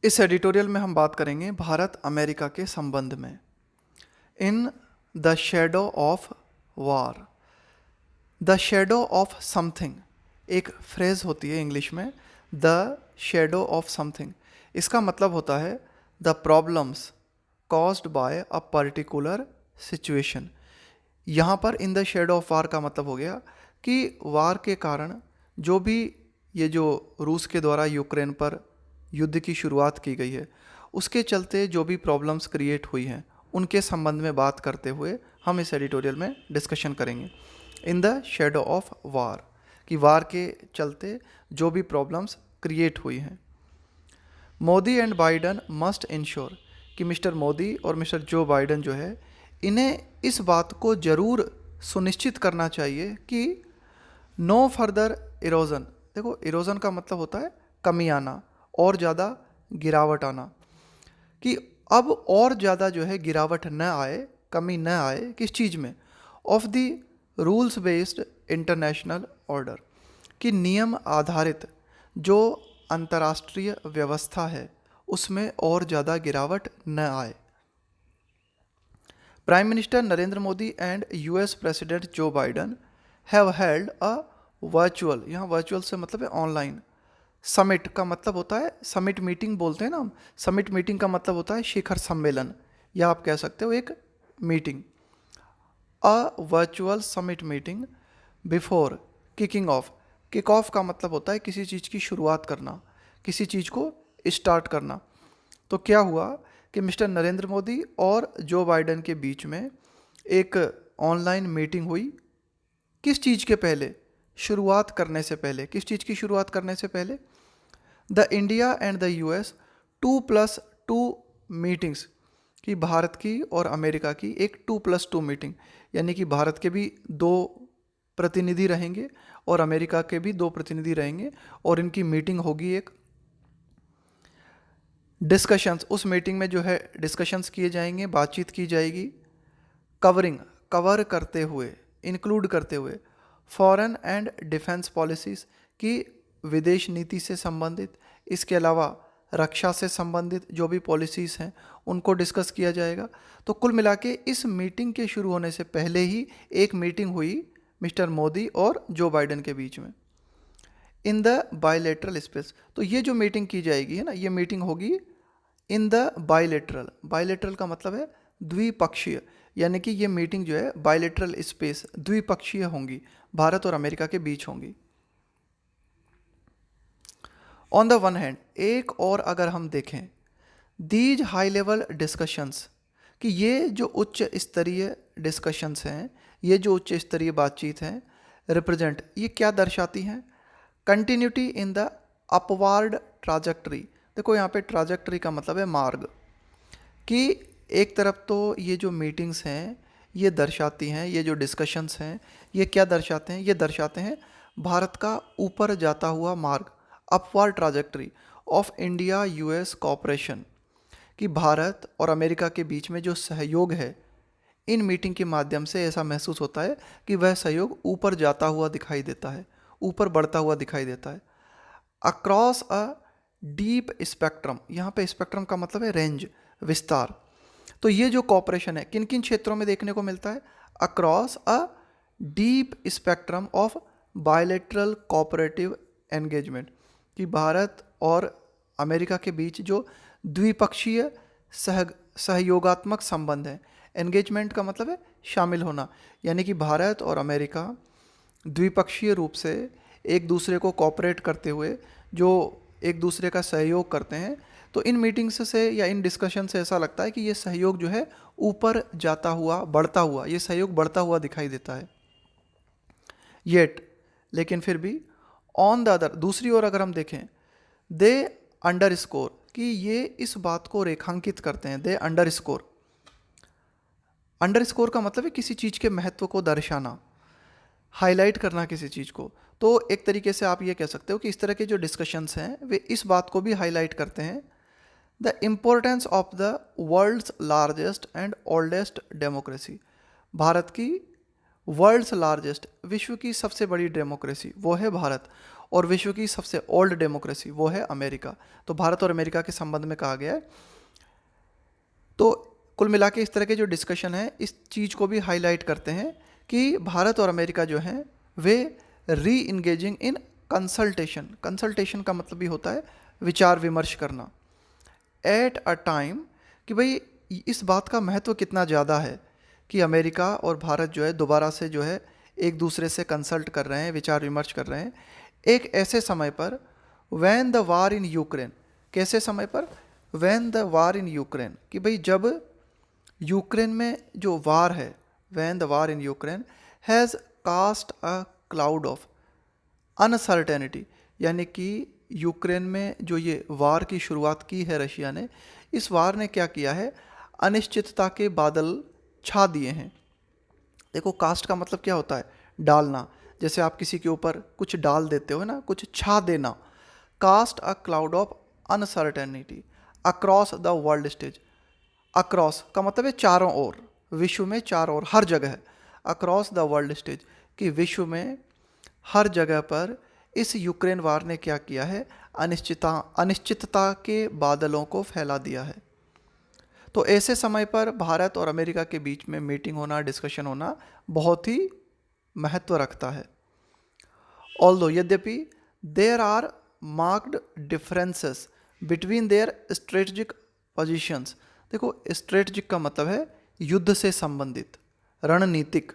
इस एडिटोरियल में हम बात करेंगे भारत अमेरिका के संबंध में। In the shadow of war, the shadow of something एक फ्रेज होती है इंग्लिश में, द शेडो ऑफ समथिंग। इसका मतलब होता है the problems caused by a particular situation. यहाँ पर in the shadow of war का मतलब हो गया कि वार के कारण जो भी ये जो रूस के द्वारा यूक्रेन पर युद्ध की शुरुआत की गई है, उसके चलते जो भी प्रॉब्लम्स क्रिएट हुई हैं उनके संबंध में बात करते हुए हम इस एडिटोरियल में डिस्कशन करेंगे। In the shadow of war, कि वार के चलते जो भी प्रॉब्लम्स क्रिएट हुई हैं। Modi and Biden must ensure, कि मिस्टर मोदी और मिस्टर जो बाइडन जो है, इन्हें इस बात को ज़रूर सुनिश्चित करना चाहिए कि नो फर्दर इरोजन। देखो, इरोजन का मतलब होता है कमी आना और ज़्यादा गिरावट आना, कि अब और ज़्यादा जो है गिरावट न आए, कमी न आए किस चीज़ में, of the rules based international order, कि नियम आधारित जो अंतर्राष्ट्रीय व्यवस्था है उसमें और ज़्यादा गिरावट न आए। Prime minister Narendra Modi and US president Joe Biden have held a virtual, यहाँ वर्चुअल से मतलब है ऑनलाइन, समिट का मतलब होता है, समिट मीटिंग बोलते हैं ना हम, समिट मीटिंग का मतलब होता है शिखर सम्मेलन, या आप कह सकते हो एक meeting. A virtual summit meeting before kicking off, kick off का मतलब होता है किसी चीज़ की शुरुआत करना, किसी चीज़ को स्टार्ट करना। तो क्या हुआ कि मिस्टर नरेंद्र मोदी और जो बाइडन के बीच में एक ऑनलाइन मीटिंग हुई। किस चीज़ के पहले, शुरुआत करने से पहले। किस चीज़ की शुरुआत करने से पहले? The India and the US 2+2 meetings, कि भारत की और अमेरिका की एक 2+2 मीटिंग, यानी कि भारत के भी 2 प्रतिनिधि रहेंगे और अमेरिका के भी 2 प्रतिनिधि रहेंगे, और इनकी मीटिंग होगी एक डिस्कशंस। उस मीटिंग में जो है डिस्कशंस किए जाएंगे, बातचीत की जाएगी। कवरिंग, कवर करते हुए, इंक्लूड करते हुए फॉरेन एंड डिफेंस पॉलिसीज़, की विदेश नीति से संबंधित, इसके अलावा रक्षा से संबंधित जो भी पॉलिसीज़ हैं उनको डिस्कस किया जाएगा। तो कुल मिला के इस मीटिंग के शुरू होने से पहले ही एक मीटिंग हुई मिस्टर मोदी और जो बाइडन के बीच में, इन द बायलैटरल स्पेस। तो ये जो मीटिंग की जाएगी है ना, ये मीटिंग होगी इन द बायलैटरल। बायलैटरल का मतलब है द्विपक्षीय, यानी कि ये मीटिंग जो है बायलैटरल स्पेस, द्विपक्षीय होंगी, भारत और अमेरिका के बीच होंगी। ऑन द वन हैंड, एक और अगर हम देखें, दीज हाई लेवल डिस्कशंस, कि ये जो उच्च स्तरीय डिस्कशंस हैं, ये जो उच्च स्तरीय बातचीत हैं, रिप्रेजेंट, ये क्या दर्शाती हैं? Continuity in the upward trajectory. देखो यहाँ पे ट्राजेक्टरी का मतलब है मार्ग, कि एक तरफ तो ये जो मीटिंग्स हैं ये दर्शाती हैं, ये जो डिस्कशंस हैं ये क्या दर्शाते हैं? ये दर्शाते हैं भारत का ऊपर जाता हुआ मार्ग, upward trajectory of India US cooperation, कि भारत और अमेरिका के बीच में जो सहयोग है, इन मीटिंग के माध्यम से ऐसा महसूस होता है कि वह सहयोग ऊपर जाता हुआ दिखाई देता है, ऊपर बढ़ता हुआ दिखाई देता है। अक्रॉस अ डीप स्पेक्ट्रम, यहाँ पे स्पेक्ट्रम का मतलब है रेंज, विस्तार। तो ये जो कॉपरेशन है किन किन क्षेत्रों में देखने को मिलता है? Across a deep spectrum of bilateral cooperative engagement, कि भारत और अमेरिका के बीच जो द्विपक्षीय सहयोगात्मक संबंध है। एंगेजमेंट का मतलब है शामिल होना, यानी कि भारत और अमेरिका द्विपक्षीय रूप से एक दूसरे को कोऑपरेट करते हुए जो एक दूसरे का सहयोग करते हैं। तो इन मीटिंग्स से या इन डिस्कशन से ऐसा लगता है कि ये सहयोग जो है ऊपर जाता हुआ, बढ़ता हुआ, ये सहयोग बढ़ता हुआ दिखाई देता है। येट, लेकिन फिर भी, ऑन द अदर, दूसरी ओर अगर हम देखें, दे अंडरस्कोर, कि ये इस बात को रेखांकित करते हैं। दे अंडरस्कोर, अंडरस्कोर का मतलब है किसी चीज़ के महत्व को दर्शाना, हाईलाइट करना किसी चीज़ को। तो एक तरीके से आप ये कह सकते हो कि इस तरह के जो डिस्कशंस हैं वे इस बात को भी हाईलाइट करते हैं, the importance of the world's largest and oldest democracy, Bharat की वर्ल्ड्स लार्जेस्ट, विश्व की सबसे बड़ी डेमोक्रेसी वो है भारत, और विश्व की सबसे ओल्ड डेमोक्रेसी वो है अमेरिका। तो भारत और अमेरिका के संबंध में कहा गया है। तो कुल मिला के इस तरह के जो डिस्कशन है इस चीज़ को भी हाईलाइट करते हैं कि भारत और अमेरिका जो हैं वे री इंगेजिंग इन कंसल्टेशन। कंसल्टेशन का मतलब भी होता है विचार विमर्श करना एट अ टाइम, कि भाई इस बात का महत्व कितना ज़्यादा है कि अमेरिका और भारत जो है दोबारा से जो है एक दूसरे से कंसल्ट कर रहे हैं, विचार विमर्श कर रहे हैं एक ऐसे समय पर when the war in Ukraine. कैसे समय पर? When the war in Ukraine, कि भाई जब यूक्रेन में जो वार है, when the war in Ukraine has cast a cloud of uncertainty, यानी कि यूक्रेन में जो ये वार की शुरुआत की है रशिया ने, इस वार ने क्या किया है, अनिश्चितता के बादल छा दिए हैं। देखो कास्ट का मतलब क्या होता है? डालना। जैसे आप किसी के ऊपर कुछ डाल देते हो ना, कुछ छा देना। Cast a cloud of uncertainty across the world stage. Across का मतलब है चारों ओर, विश्व में चारों ओर, हर जगह। अक्रॉस द वर्ल्ड स्टेज, कि विश्व में हर जगह पर इस यूक्रेन वार ने क्या किया है, अनिश्चितता के बादलों को फैला दिया है। तो ऐसे समय पर भारत और अमेरिका के बीच में मीटिंग होना, डिस्कशन होना बहुत ही महत्व रखता है। ऑल्दो, यद्यपि there are marked differences between their strategic positions. देखो स्ट्रेटजिक का मतलब है युद्ध से संबंधित, रणनीतिक।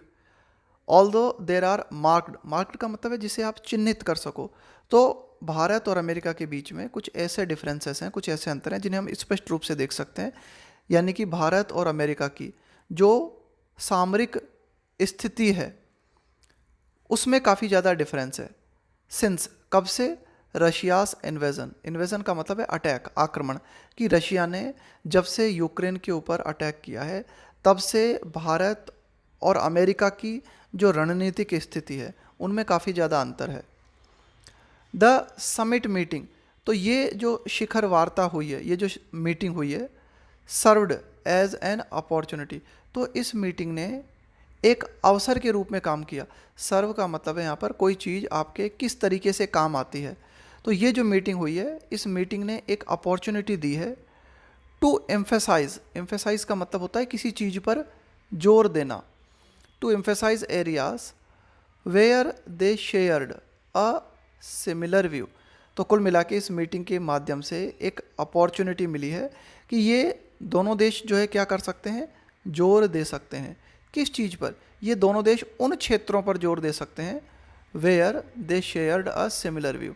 Although there are marked, marked का मतलब है जिसे आप चिन्हित कर सको। तो भारत और अमेरिका के बीच में कुछ ऐसे डिफरेंसेस हैं, कुछ ऐसे अंतर हैं जिन्हें हम स्पष्ट रूप से देख सकते हैं। यानी कि भारत और अमेरिका की जो सामरिक स्थिति है उसमें काफ़ी ज़्यादा डिफरेंस है। सिंस, कब से? रशियास इन्वेजन। इन्वेजन का मतलब है अटैक, आक्रमण। कि रशिया ने जब से यूक्रेन के ऊपर अटैक किया है तब से भारत और अमेरिका की जो रणनीतिक स्थिति है उनमें काफ़ी ज़्यादा अंतर है। द समिट मीटिंग, तो ये जो शिखर वार्ता हुई है, ये जो मीटिंग हुई है, सर्व्ड एज एन अपॉर्चुनिटी। तो इस मीटिंग ने एक अवसर के रूप में काम किया। सर्व का मतलब है यहाँ पर कोई चीज़ आपके किस तरीके से काम आती है। तो ये जो मीटिंग हुई है, इस मीटिंग ने एक अपॉर्चुनिटी दी है टू एम्फेसाइज। एम्फेसाइज का मतलब होता है किसी चीज़ पर जोर देना। To emphasise areas where they shared a similar view. तो कुल मिला के इस मीटिंग के माध्यम से एक अपॉर्चुनिटी मिली है कि ये दोनों देश जो है क्या कर सकते हैं, जोर दे सकते हैं। किस चीज़ पर? ये दोनों देश उन क्षेत्रों पर जोर दे सकते हैं where they shared a similar view,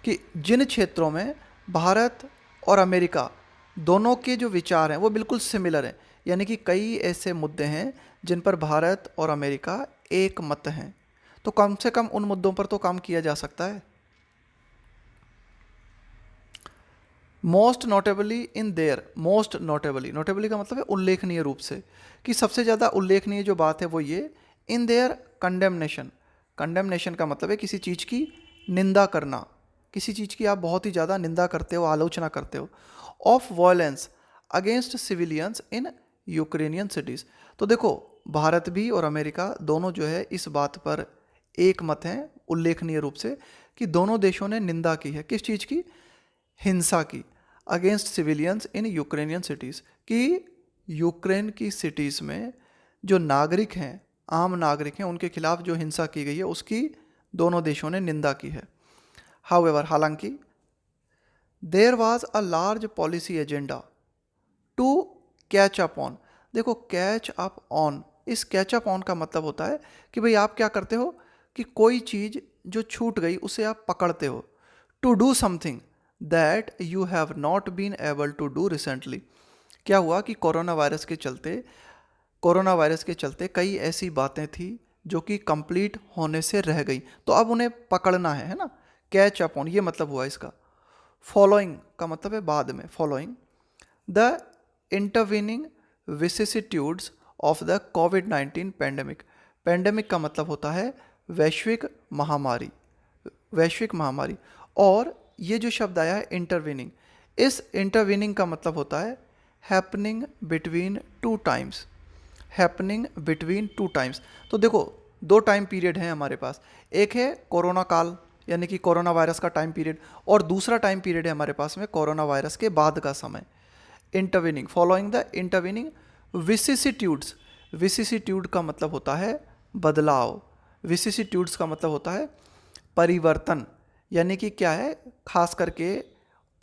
कि जिन क्षेत्रों में भारत और अमेरिका दोनों के जो विचार हैं वो बिल्कुल सिमिलर हैं। यानी कि कई ऐसे मुद्दे हैं जिन पर भारत और अमेरिका एक मत हैं, तो कम से कम उन मुद्दों पर तो काम किया जा सकता है। Most notably in their, most notably, notably का मतलब है उल्लेखनीय रूप से, कि सबसे ज़्यादा उल्लेखनीय जो बात है वो ये, इन देयर कंडेमनेशन। कंडेमनेशन का मतलब है किसी चीज़ की निंदा करना, किसी चीज़ की आप बहुत ही ज़्यादा निंदा करते हो, आलोचना करते हो। Of violence against civilians in Ukrainian cities. तो देखो भारत भी और अमेरिका दोनों जो है इस बात पर एक मत हैं उल्लेखनीय रूप से कि दोनों देशों ने निंदा की है किस चीज़ की, हिंसा की, अगेंस्ट सिविलियंस इन यूक्रेनियन सिटीज़, कि यूक्रेन की सिटीज़ में जो नागरिक हैं, आम नागरिक हैं, उनके खिलाफ जो हिंसा की गई है उसकी दोनों देशों ने निंदा की है। हाउएवर, हालांकि there was a large policy agenda to catch up on. देखो कैच अप ऑन, इस कैच अप ऑन का मतलब होता है कि भाई आप क्या करते हो कि कोई चीज़ जो छूट गई उसे आप पकड़ते हो। To do something that you have not been able to do recently. क्या हुआ कि कोरोना वायरस के चलते कई ऐसी बातें थी जो कि कंप्लीट होने से रह गई, तो अब उन्हें पकड़ना है ना। कैच अप ऑन ये मतलब हुआ इसका। फॉलोइंग का मतलब है बाद में, following the intervening vicissitudes of the covid pandemic. Pandemic का मतलब होता है वैश्विक महामारी, वैश्विक महामारी। और ये जो शब्द आया है इंटरवीनिंग, इस इंटरवीनिंग का मतलब होता है happening between two times, happening between two times. तो देखो दो टाइम पीरियड हैं हमारे पास, एक है कोरोना काल, यानी कि कोरोना वायरस का टाइम पीरियड, और दूसरा टाइम पीरियड है हमारे पास में कोरोना वायरस के बाद का समय। Intervening, following the intervening vicissitudes, vicissitude का मतलब होता है बदलाव, विसिसिट्यूड्स का मतलब होता है परिवर्तन, यानी कि क्या है, खास करके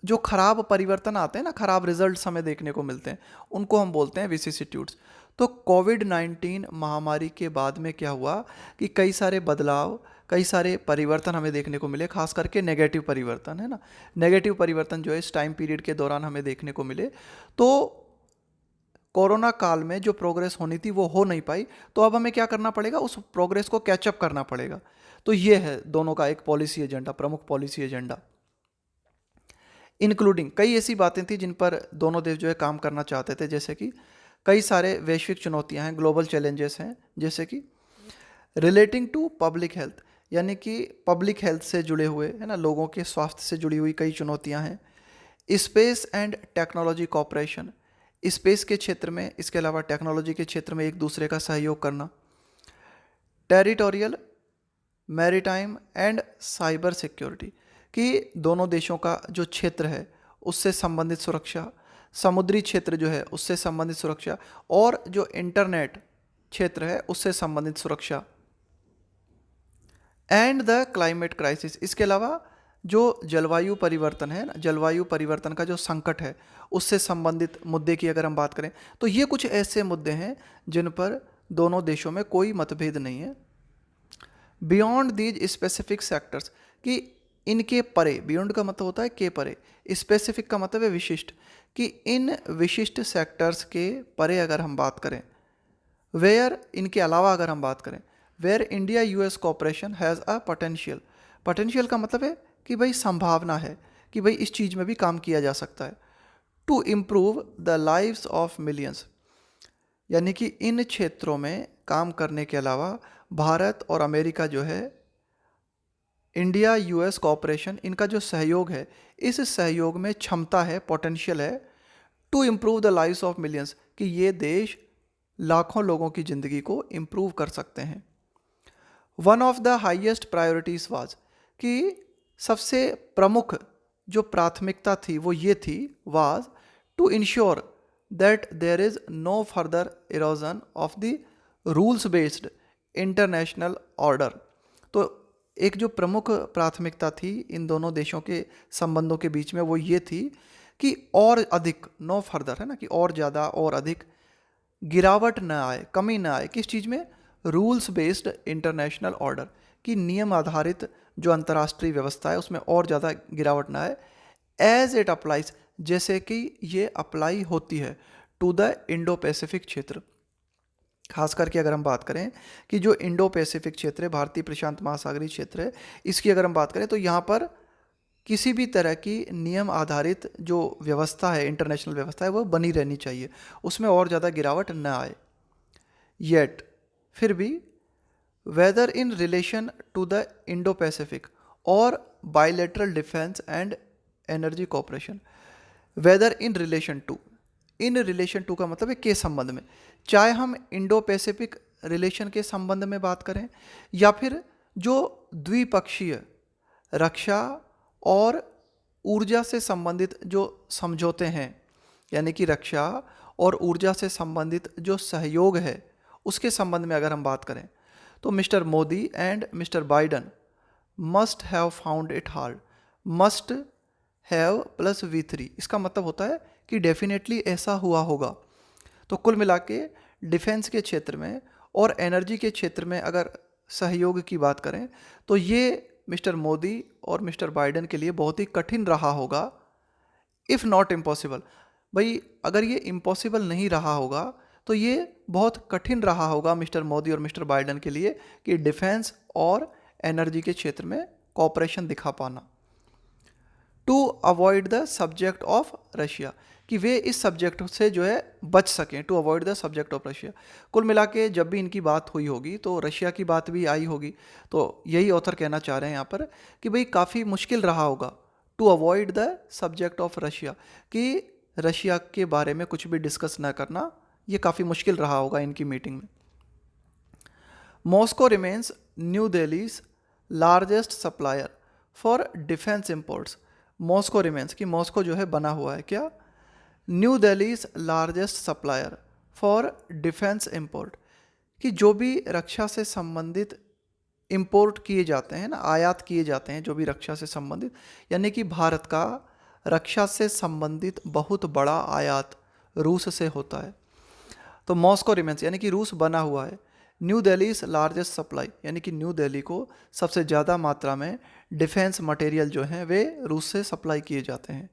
जो खराब परिवर्तन आते हैं ना, खराब रिजल्ट्स हमें देखने को मिलते हैं, उनको हम बोलते हैं विसिसिट्यूड्स। तो कोविड-19 महामारी के बाद में क्या हुआ कि कई सारे बदलाव, कई सारे परिवर्तन हमें देखने को मिले, खास करके नेगेटिव परिवर्तन, है ना, नेगेटिव परिवर्तन जो है इस टाइम पीरियड के दौरान हमें देखने को मिले। तो कोरोना काल में जो प्रोग्रेस होनी थी वो हो नहीं पाई, तो अब हमें क्या करना पड़ेगा, उस प्रोग्रेस को कैचअप करना पड़ेगा। तो ये है दोनों का एक पॉलिसी एजेंडा, प्रमुख पॉलिसी एजेंडा। इंक्लूडिंग, कई ऐसी बातें थी जिन पर दोनों देश जो है काम करना चाहते थे, जैसे कि कई सारे वैश्विक चुनौतियां हैं, ग्लोबल चैलेंजेस हैं, जैसे कि रिलेटिंग टू पब्लिक हेल्थ, यानी कि पब्लिक हेल्थ से जुड़े हुए, है ना, लोगों के स्वास्थ्य से जुड़ी हुई कई चुनौतियां हैं। Space and technology cooperation, space के क्षेत्र में, इसके अलावा टेक्नोलॉजी के क्षेत्र में एक दूसरे का सहयोग करना। Territorial, maritime and cyber security, कि दोनों देशों का जो क्षेत्र है उससे संबंधित सुरक्षा, समुद्री क्षेत्र जो है उससे संबंधित सुरक्षा, और जो इंटरनेट क्षेत्र है उससे संबंधित सुरक्षा। एंड द क्लाइमेट क्राइसिस, इसके अलावा जो जलवायु परिवर्तन है ना, जलवायु परिवर्तन का जो संकट है उससे संबंधित मुद्दे की अगर हम बात करें, तो ये कुछ ऐसे मुद्दे हैं जिन पर दोनों देशों में कोई मतभेद नहीं है। बियॉन्ड दीज स्पेसिफिक सेक्टर्स, कि इनके परे, बियॉन्ड का मतलब होता है के परे, स्पेसिफिक का मतलब है विशिष्ट, कि इन विशिष्ट सेक्टर्स के परे अगर हम बात करें, वेयर, इनके अलावा अगर हम बात करें, where India US cooperation has a potential, potential का मतलब है कि भाई संभावना है कि भाई इस चीज़ में भी काम किया जा सकता है। To improve the lives of millions, यानी कि इन क्षेत्रों में काम करने के अलावा भारत और अमेरिका जो है, इंडिया यूएस कॉपरेशन, इनका जो सहयोग है, इस सहयोग में क्षमता है, पोटेंशियल है, to improve the lives of millions, कि ये देश लाखों लोगों की ज़िंदगी को इम्प्रूव कर सकते हैं। One of the highest priorities was, कि सबसे प्रमुख जो प्राथमिकता थी वो ये थी, was to ensure that there is no further erosion of the rules based international order. तो एक जो प्रमुख प्राथमिकता थी इन दोनों देशों के संबंधों के बीच में वो ये थी कि और अधिक, नो फर्दर है ना, कि और ज़्यादा और अधिक गिरावट न आए, कमी न आए, किस चीज़ में, रूल्स बेस्ड इंटरनेशनल ऑर्डर, कि नियम आधारित जो अंतर्राष्ट्रीय व्यवस्था है उसमें और ज़्यादा गिरावट न आए। एज इट अप्लाइज, जैसे कि ये अप्लाई होती है टू द इंडो पैसिफिक क्षेत्र, खास करके अगर हम बात करें कि जो इंडो पैसिफिक क्षेत्र है, भारतीय प्रशांत महासागरीय क्षेत्र है, इसकी अगर हम बात करें तो यहाँ पर किसी भी तरह की नियम आधारित जो व्यवस्था है, इंटरनेशनल व्यवस्था है, वो बनी रहनी चाहिए, उसमें और ज़्यादा गिरावट न आए। येट, फिर भी, whether in relation to the Indo Pacific और bilateral defence and energy cooperation, whether in relation to, in relation to का मतलब है के संबंध में, चाहे हम इंडो पैसिफिक रिलेशन के संबंध में बात करें या फिर जो द्विपक्षीय रक्षा और ऊर्जा से संबंधित जो समझौते हैं, यानी कि रक्षा और ऊर्जा से संबंधित जो सहयोग है उसके संबंध में अगर हम बात करें, तो mister Modi and mister Biden must have found it hard, must have plus V3, इसका मतलब होता है कि डेफिनेटली ऐसा हुआ होगा। तो कुल मिला के डिफेंस के क्षेत्र में और एनर्जी के क्षेत्र में अगर सहयोग की बात करें तो ये मिस्टर मोदी और मिस्टर बाइडन के लिए बहुत ही कठिन रहा होगा, इफ़ नॉट इम्पॉसिबल। भाई अगर ये इम्पॉसिबल नहीं रहा होगा तो ये बहुत कठिन रहा होगा मिस्टर मोदी और मिस्टर बाइडन के लिए कि डिफेंस और एनर्जी के क्षेत्र में कॉपरेशन दिखा पाना। To avoid the subject of Russia, कि वे इस सब्जेक्ट से जो है बच सकें, to avoid the subject of Russia. कुल मिला के जब भी इनकी बात हुई होगी तो रशिया की बात भी आई होगी, तो यही ऑथर कहना चाह रहे हैं यहाँ पर कि भाई काफ़ी मुश्किल रहा होगा to avoid the subject of Russia, कि रशिया के बारे में कुछ भी डिस्कस ना करना, ये काफ़ी मुश्किल रहा होगा इनकी मीटिंग में। Moscow remains new Delhi's largest supplier, for defence imports Moscow remains, कि मॉस्को जो है बना हुआ है क्या, new Delhi's largest supplier for defence import, कि जो भी रक्षा से संबंधित इंपोर्ट किए जाते हैं ना, आयात किए जाते हैं जो भी रक्षा से संबंधित, यानी कि भारत का रक्षा से संबंधित बहुत बड़ा आयात रूस से होता है। तो मॉस्को रिमेन्स यानी कि रूस बना हुआ है। New Delhi is largest supply, यानी कि न्यू दिल्ली को सबसे ज़्यादा मात्रा में डिफेंस मटेरियल जो हैं वे रूस से सप्लाई किए जाते हैं।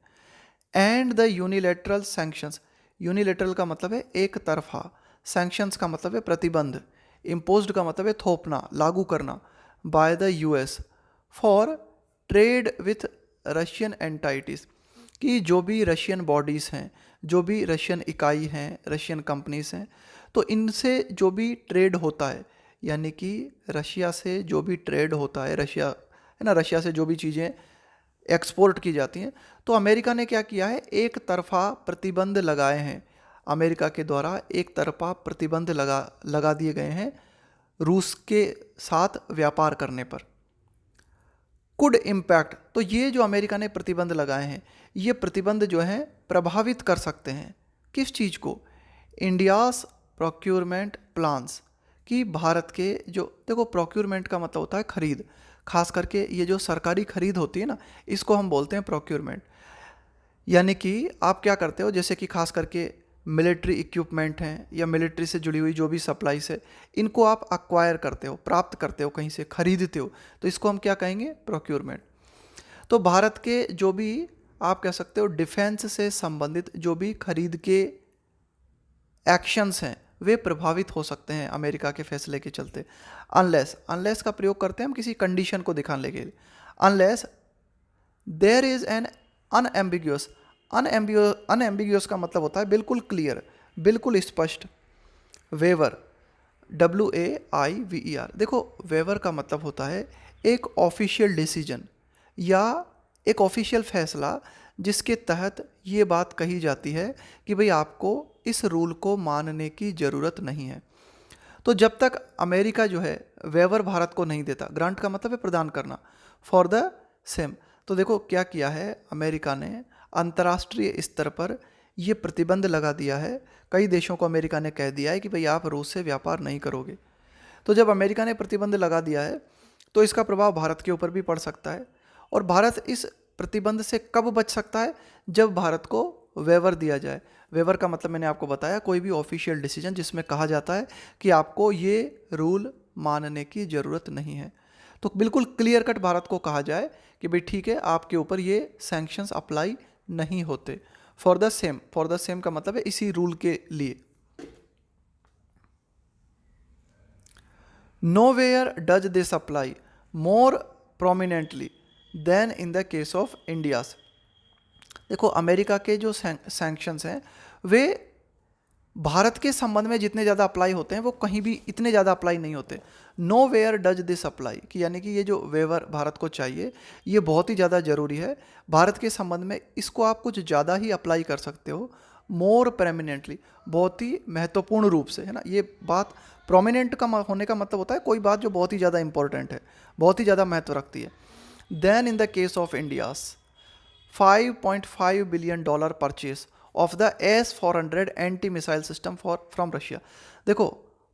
And the unilateral sanctions, unilateral का मतलब है एक तरफा, सैंक्शंस का मतलब है प्रतिबंध, इम्पोज्ड का मतलब है थोपना, लागू करना, by the US for trade with Russian entities, कि जो भी रशियन बॉडीज़ हैं, जो भी रशियन इकाई हैं, रशियन कंपनीज हैं, तो इनसे जो भी ट्रेड होता है, यानी कि रशिया से जो भी ट्रेड होता है, रशिया है ना, रशिया से जो भी चीज़ें एक्सपोर्ट की जाती हैं, तो अमेरिका ने क्या किया है, एक तरफा प्रतिबंध लगाए हैं। अमेरिका के द्वारा एक तरफा प्रतिबंध लगा दिए गए हैं रूस के साथ व्यापार करने पर। कुड इम्पैक्ट, तो ये जो अमेरिका ने प्रतिबंध लगाए हैं, ये प्रतिबंध जो हैं प्रभावित कर सकते हैं किस चीज़ को, इंडियाज़ प्रोक्योरमेंट प्लान्स, कि भारत के जो, देखो प्रोक्योरमेंट का मतलब होता है खरीद, खास करके ये जो सरकारी खरीद होती है ना, इसको हम बोलते हैं प्रोक्योरमेंट। यानी कि आप क्या करते हो, जैसे कि खास करके मिलिट्री इक्विपमेंट हैं या मिलिट्री से जुड़ी हुई जो भी सप्लाईज है, इनको आप अक्वायर करते हो, प्राप्त करते हो, कहीं से खरीदते हो, तो इसको हम क्या कहेंगे, प्रोक्योरमेंट। तो भारत के जो भी आप कह सकते हो डिफेंस से संबंधित जो भी खरीद के एक्शंस हैं वे प्रभावित हो सकते हैं अमेरिका के फैसले के चलते। अनलेस का प्रयोग करते हैं हम किसी कंडीशन को दिखाने के लिए। Unless there is an unambiguous, unambiguous का मतलब होता है बिल्कुल क्लियर, बिल्कुल स्पष्ट। वेवर, WAIVER, देखो वेवर का मतलब होता है एक ऑफिशियल डिसीजन या एक ऑफिशियल फैसला जिसके तहत ये बात कही जाती है कि भाई आपको इस रूल को मानने की ज़रूरत नहीं है। तो जब तक अमेरिका जो है वेवर भारत को नहीं देता, ग्रांट का मतलब है प्रदान करना, फॉर द सेम, तो देखो क्या किया है अमेरिका ने, अंतर्राष्ट्रीय स्तर पर ये प्रतिबंध लगा दिया है। कई देशों को अमेरिका ने कह दिया है कि भाई आप रूस से व्यापार नहीं करोगे। तो जब अमेरिका ने प्रतिबंध लगा दिया है तो इसका प्रभाव भारत के ऊपर भी पड़ सकता है। और भारत इस प्रतिबंध से कब बच सकता है, जब भारत को वेवर दिया जाए। वेवर का मतलब मैंने आपको बताया, कोई भी ऑफिशियल डिसीजन जिसमें कहा जाता है कि आपको ये रूल मानने की ज़रूरत नहीं है। तो बिल्कुल क्लियर कट भारत को कहा जाए कि भाई ठीक है, आपके ऊपर ये सैंक्शंस अप्लाई नहीं होते। फॉर द सेम का मतलब है इसी रूल के लिए। Nowhere does this apply more prominently than in the case of India's. देखो अमेरिका के जो सैंक्शंस हैं वे भारत के संबंध में जितने ज़्यादा अप्लाई होते हैं वो कहीं भी इतने ज़्यादा अप्लाई नहीं होते। Nowhere does this apply, कि यानी कि ये जो वेवर भारत को चाहिए ये बहुत ही ज़्यादा ज़रूरी है भारत के संबंध में, इसको आप कुछ ज़्यादा ही अप्लाई कर सकते हो, मोर प्रेमिनेंटली, बहुत ही महत्वपूर्ण रूप से, है ना। ये बात प्रोमिनेंट का होने का मतलब होता है कोई बात जो बहुत ही ज़्यादा इंपॉर्टेंट है, बहुत ही ज़्यादा महत्व रखती है। Than in the case of India's $5.5 billion purchase of the S-400 anti missile system from Russia. देखो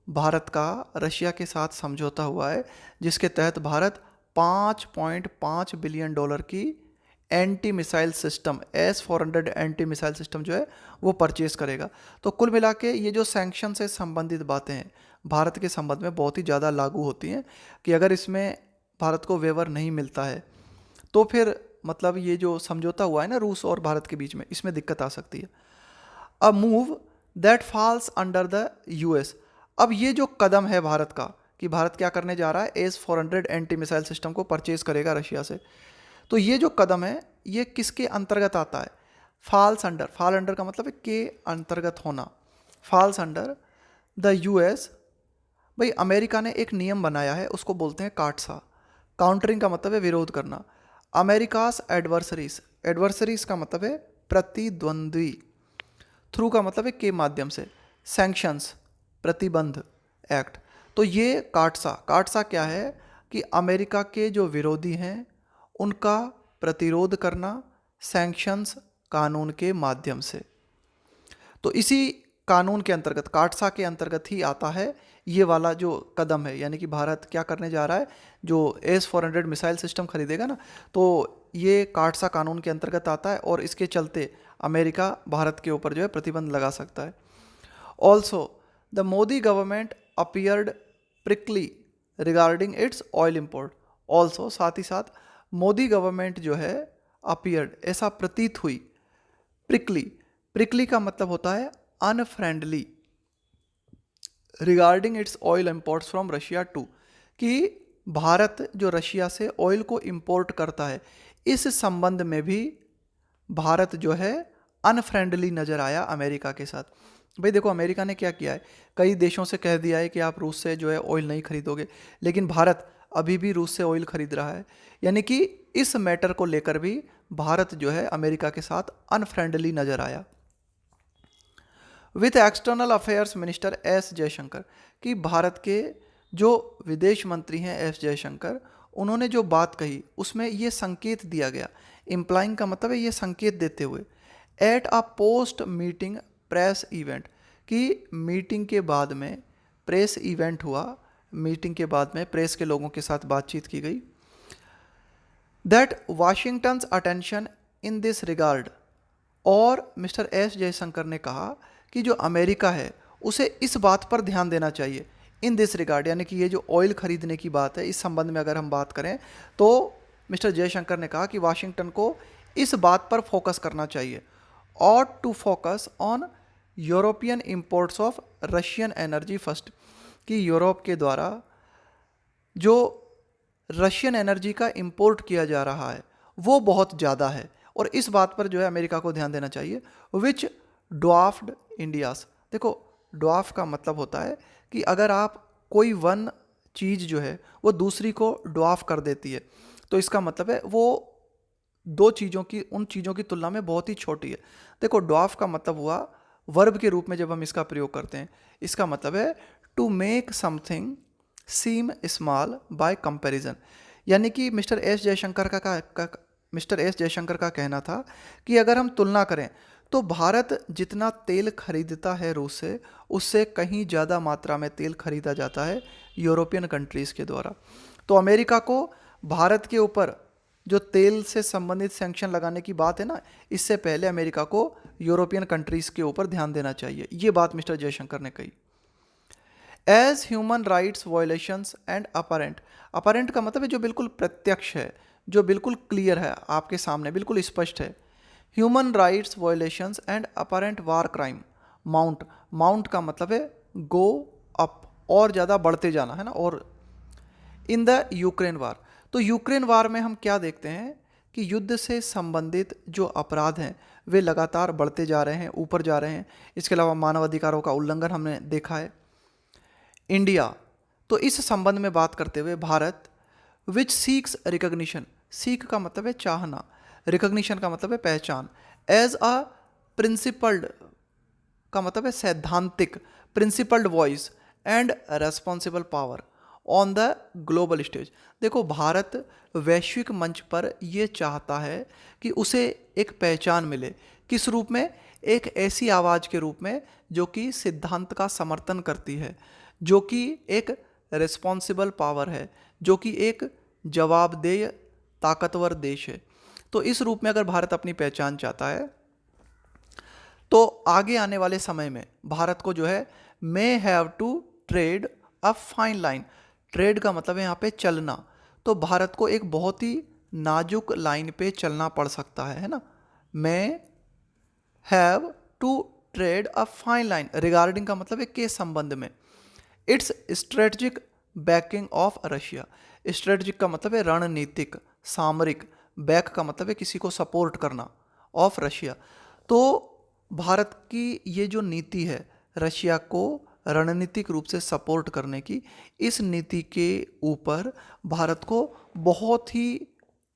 भारत का रशिया के साथ समझौता हुआ है जिसके तहत भारत $5.5 बिलियन की anti missile system S-400 anti missile system जो है वो परचेज करेगा। तो कुल मिला के ये जो सैंक्शन से संबंधित बातें हैं भारत के संबंध में बहुत ही ज़्यादा लागू होती हैं कि अगर इसमें भारत को वेवर नहीं मिलता है तो फिर मतलब ये जो समझौता हुआ है ना रूस और भारत के बीच में, इसमें दिक्कत आ सकती है। A move that falls under the US, अब ये जो कदम है भारत का कि भारत क्या करने जा रहा है, S-400 एंटी मिसाइल सिस्टम को परचेज करेगा रशिया से, तो ये जो कदम है ये किसके अंतर्गत आता है, फॉल्स अंडर, फॉल अंडर का मतलब है के अंतर्गत होना, फॉल्स अंडर द यूएस। भाई अमेरिका ने एक नियम बनाया है उसको बोलते हैं काटसा, काउंटरिंग का मतलब है विरोध करना। अमेरिकास एडवर्सरीज, एडवर्सरीज का मतलब है प्रतिद्वंद्वी, थ्रू का मतलब है के माध्यम से, सैंक्शंस प्रतिबंध एक्ट। तो ये काटसा, काटसा क्या है कि अमेरिका के जो विरोधी हैं उनका प्रतिरोध करना सैंक्शंस कानून के माध्यम से। तो इसी कानून के अंतर्गत, काटसा के अंतर्गत ही आता है ये वाला जो कदम है, यानी कि भारत क्या करने जा रहा है, जो S-400 मिसाइल सिस्टम खरीदेगा ना, तो ये काटसा कानून के अंतर्गत आता है और इसके चलते अमेरिका भारत के ऊपर जो है प्रतिबंध लगा सकता है। Also the Modi government appeared prickly regarding its oil import. Also साथ ही साथ मोदी गवर्नमेंट जो है अपीयर्ड, ऐसा प्रतीत हुई, प्रिकली, प्रिकली का मतलब होता है unfriendly, regarding its oil imports from Russia too, कि भारत जो रशिया से ऑयल को इंपोर्ट करता है, इस संबंध में भी भारत जो है अनफ्रेंडली नज़र आया अमेरिका के साथ। भाई देखो, अमेरिका ने क्या किया है, कई देशों से कह दिया है कि आप रूस से जो है ऑयल नहीं खरीदोगे, लेकिन भारत अभी भी रूस से ऑयल खरीद रहा है। यानी कि इस मैटर को लेकर भी भारत जो है अमेरिका के साथ अनफ्रेंडली नज़र आया। With external affairs minister S Jaishankar, कि भारत के जो विदेश मंत्री हैं एस जयशंकर, उन्होंने जो बात कही उसमें ये संकेत दिया गया, इम्प्लाइंग का मतलब है ये संकेत देते हुए, at a post meeting press event, कि मीटिंग के बाद में प्रेस इवेंट हुआ, मीटिंग के बाद में प्रेस के लोगों के साथ बातचीत की गई, that Washington's attention in this regard, और मिस्टर एस जयशंकर ने कहा कि जो अमेरिका है उसे इस बात पर ध्यान देना चाहिए, इन दिस रिगार्ड, यानी कि ये जो ऑयल खरीदने की बात है, इस संबंध में अगर हम बात करें तो मिस्टर जयशंकर ने कहा कि वाशिंगटन को इस बात पर फोकस करना चाहिए, ought to focus on European imports of Russian energy first, कि यूरोप के द्वारा जो रशियन एनर्जी का इंपोर्ट किया जा रहा है वो बहुत ज़्यादा है, और इस बात पर जो है अमेरिका को ध्यान देना चाहिए। विच ड्वाफ्ड इंडियास, देखो ड्वाफ का मतलब होता है कि अगर आप कोई वन चीज़ जो है वो दूसरी को ड्वाफ कर देती है, तो इसका मतलब है वो दो चीज़ों की, उन चीज़ों की तुलना में बहुत ही छोटी है। देखो ड्वाफ का मतलब हुआ वर्ब के रूप में जब हम इसका प्रयोग करते हैं, इसका मतलब है to make something seem small by comparison, यानी कि मिस्टर एस जयशंकर का कहना था कि अगर हम तुलना करें तो भारत जितना तेल खरीदता है रूस से, उससे कहीं ज़्यादा मात्रा में तेल खरीदा जाता है यूरोपियन कंट्रीज़ के द्वारा। तो अमेरिका को भारत के ऊपर जो तेल से संबंधित सैंक्शन लगाने की बात है ना, इससे पहले अमेरिका को यूरोपियन कंट्रीज़ के ऊपर ध्यान देना चाहिए, ये बात मिस्टर जयशंकर ने कही। As human rights violations and apparent, apparent का मतलब है जो बिल्कुल प्रत्यक्ष है, जो बिल्कुल क्लियर है, आपके सामने बिल्कुल स्पष्ट है। Human rights violations and apparent war crime mount, mount का मतलब है गो अप, और ज़्यादा बढ़ते जाना है ना, और इन द यूक्रेन वार, तो यूक्रेन वार में हम क्या देखते हैं कि युद्ध से संबंधित जो अपराध हैं वे लगातार बढ़ते जा रहे हैं, ऊपर जा रहे हैं। इसके अलावा मानवाधिकारों का उल्लंघन हमने देखा है। इंडिया, तो इस संबंध में बात करते हुए भारत, विच सीक्स रिकग्निशन, सीक का मतलब है चाहना, रिकग्निशन का मतलब है पहचान, एज अ प्रिंसिपल्ड का मतलब है सैद्धांतिक, principled voice and responsible power on the global stage. देखो भारत वैश्विक मंच पर ये चाहता है कि उसे एक पहचान मिले, किस रूप में, एक ऐसी आवाज़ के रूप में जो कि सिद्धांत का समर्थन करती है, जो कि एक रिस्पॉन्सिबल पावर है, जो कि एक जवाबदेह ताकतवर देश है। तो इस रूप में अगर भारत अपनी पहचान चाहता है तो आगे आने वाले समय में भारत को जो है may have to tread a fine line, tread का मतलब है यहाँ पे चलना, तो भारत को एक बहुत ही नाजुक लाइन पे चलना पड़ सकता है ना। May have to tread a fine line, regarding का मतलब है के संबंध में, its strategic backing of Russia, strategic का मतलब है रणनीतिक, सामरिक, बैक का मतलब है किसी को सपोर्ट करना, ऑफ रशिया। तो भारत की ये जो नीति है रशिया को रणनीतिक रूप से सपोर्ट करने की, इस नीति के ऊपर भारत को बहुत ही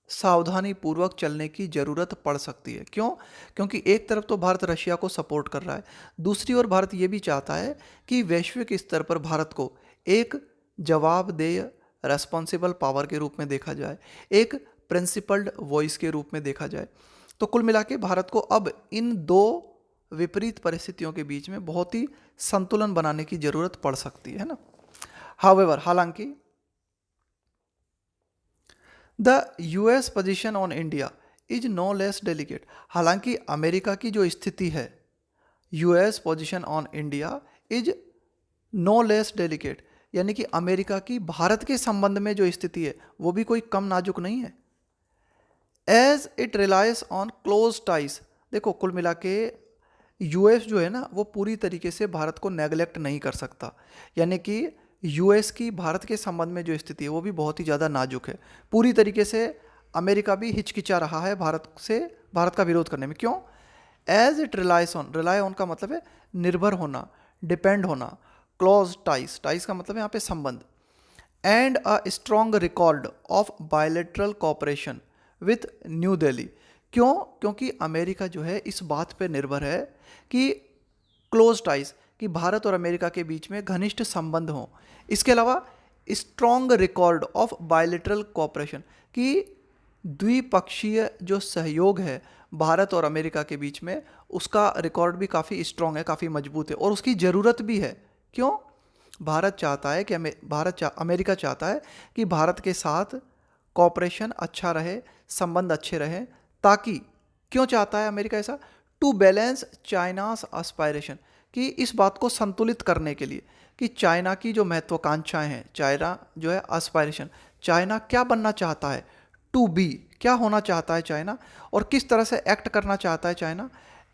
सावधानी पूर्वक चलने की ज़रूरत पड़ सकती है। क्यों? क्योंकि एक तरफ तो भारत रशिया को सपोर्ट कर रहा है, दूसरी ओर भारत ये भी चाहता है कि वैश्विक स्तर पर भारत को एक जवाबदेह रेस्पॉन्सिबल पावर के रूप में देखा जाए, एक प्रिंसिपल्ड वॉइस के रूप में देखा जाए। तो कुल मिला के भारत को अब इन दो विपरीत परिस्थितियों के बीच में बहुत ही संतुलन बनाने की जरूरत पड़ सकती है ना। हाउएवर, हालांकि the US position on India is no less delicate, हालांकि अमेरिका की जो स्थिति है, US position on India is no less delicate, यानी कि अमेरिका की भारत के संबंध में जो स्थिति है वो भी कोई कम नाजुक नहीं है। As it relies on close ties, देखो कुल मिला के यूएस जो है ना वो पूरी तरीके से भारत को नेगलेक्ट नहीं कर सकता, यानी कि यूएस की भारत के संबंध में जो स्थिति है वो भी बहुत ही ज़्यादा नाजुक है। पूरी तरीके से अमेरिका भी हिचकिचा रहा है भारत का विरोध करने में। क्यों? As it relies on, rely on का मतलब है निर्भर होना, डिपेंड होना, क्लोज टाइज, टाइज का मतलब है यहाँ पे संबंध, and a strong record of bilateral cooperation with new Delhi. क्यों? क्योंकि अमेरिका जो है इस बात पे निर्भर है कि क्लोज टाइज, कि भारत और अमेरिका के बीच में घनिष्ठ संबंध हों। इसके अलावा strong record of bilateral cooperation, कि द्विपक्षीय जो सहयोग है भारत और अमेरिका के बीच में, उसका रिकॉर्ड भी काफ़ी स्ट्रॉन्ग है, काफ़ी मजबूत है, और उसकी ज़रूरत भी है। क्यों? भारत चाहता है कि अमेरिका चाहता है कि भारत के साथ कॉपरेशन अच्छा रहे, संबंध अच्छे रहें, ताकि, क्यों चाहता है अमेरिका ऐसा? टू बैलेंस चाइनास एस्पायरेशन, कि इस बात को संतुलित करने के लिए कि चाइना की जो महत्वाकांक्षाएं हैं, चाइना जो है एस्पायरेशन, चाइना क्या बनना चाहता है, टू बी, क्या होना चाहता है चाइना, और किस तरह से एक्ट करना चाहता है चाइना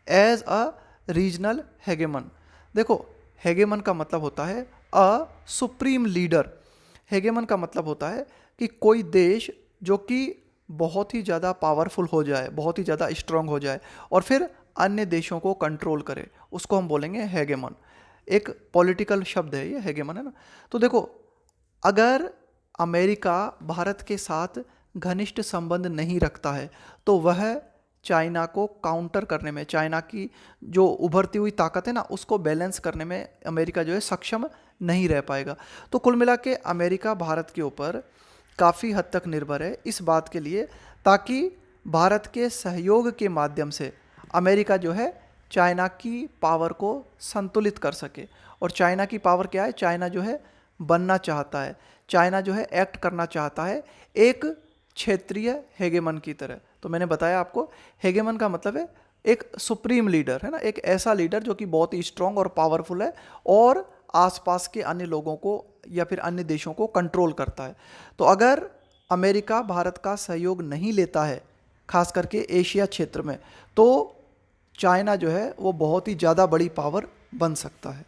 एज अ रीजनल हेगेमन। देखो, हेगेमन का मतलब होता है अ सुप्रीम लीडर। हेगेमन का मतलब होता है कि कोई देश जो कि बहुत ही ज़्यादा पावरफुल हो जाए, बहुत ही ज़्यादा स्ट्रांग हो जाए, और फिर अन्य देशों को कंट्रोल करे, उसको हम बोलेंगे हेगेमन। एक पॉलिटिकल शब्द है ये, हेगेमन, है ना। तो देखो, अगर अमेरिका भारत के साथ घनिष्ठ संबंध नहीं रखता है तो वह चाइना को काउंटर करने में, चाइना की जो उभरती हुई ताकत है ना, उसको बैलेंस करने में अमेरिका जो है सक्षम नहीं रह पाएगा। तो कुल मिला के अमेरिका भारत के ऊपर काफ़ी हद तक निर्भर है इस बात के लिए, ताकि भारत के सहयोग के माध्यम से अमेरिका जो है चाइना की पावर को संतुलित कर सके। और चाइना की पावर क्या है? चाइना जो है बनना चाहता है, चाइना जो है एक्ट करना चाहता है एक क्षेत्रीय हेगेमन की तरह। तो मैंने बताया आपको, हेगेमन का मतलब है एक सुप्रीम लीडर, है ना, एक ऐसा लीडर जो कि बहुत ही स्ट्रांग और पावरफुल है और आसपास के अन्य लोगों को या फिर अन्य देशों को कंट्रोल करता है। तो अगर अमेरिका भारत का सहयोग नहीं लेता है, खास करके एशिया क्षेत्र में, तो चाइना जो है वो बहुत ही ज़्यादा बड़ी पावर बन सकता है।